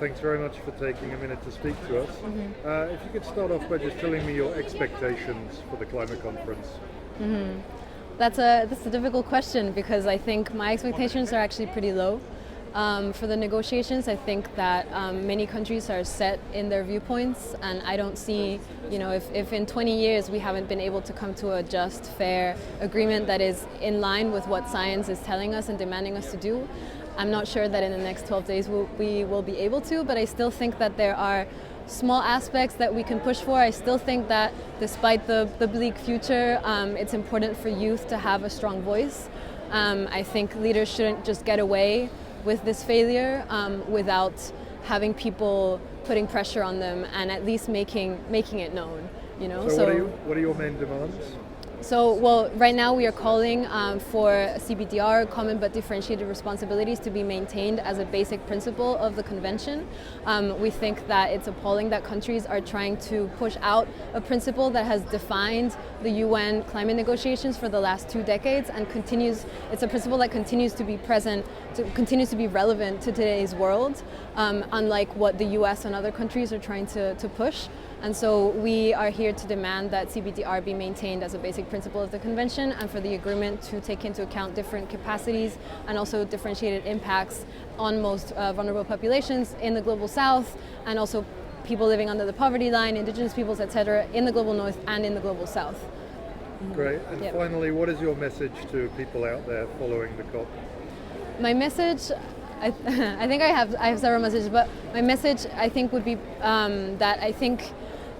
thanks very much for taking a minute to speak to us. If you could start off by just telling me your expectations for the climate conference. That's a difficult question because I think my expectations are actually pretty low. For the negotiations, I think that many countries are set in their viewpoints, and I don't see, if in 20 years we haven't been able to come to a just, fair agreement that is in line with what science is telling us and demanding us to do, I'm not sure that in the next 12 days we will be able to, but I still think that there are small aspects that we can push for. I still think that despite the bleak future, it's important for youth to have a strong voice. I think leaders shouldn't just get away with this failure without having people putting pressure on them and at least making it known. So what are your main demands? So, well, right now we are calling for CBDR, common but differentiated responsibilities, to be maintained as a basic principle of the convention. We think that it's appalling that countries are trying to push out a principle that has defined the UN climate negotiations for the last 2 decades and it's a principle that continues to be present, continues to be relevant to today's world, unlike what the US and other countries are trying to push. And so we are here to demand that CBDR be maintained as a basic principle of the convention, and for the agreement to take into account different capacities and also differentiated impacts on most vulnerable populations in the global south, and also people living under the poverty line, indigenous peoples, etc., in the global north and in the global south. Great. And finally, what is your message to people out there following the COP? My message, I think I have several messages, but my message I think would be that I think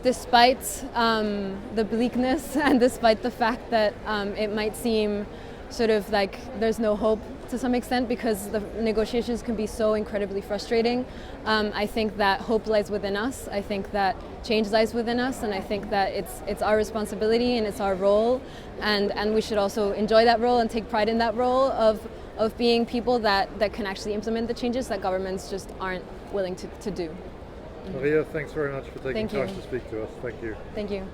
despite the bleakness and despite the fact that it might seem sort of like there's no hope to some extent because the negotiations can be so incredibly frustrating, I think that hope lies within us. I think that change lies within us, and I think that it's our responsibility and it's our role, and we should also enjoy that role and take pride in that role of being people that can actually implement the changes that governments just aren't willing to do. Maria, thanks very much for taking time to speak to us. Thank you. Thank you.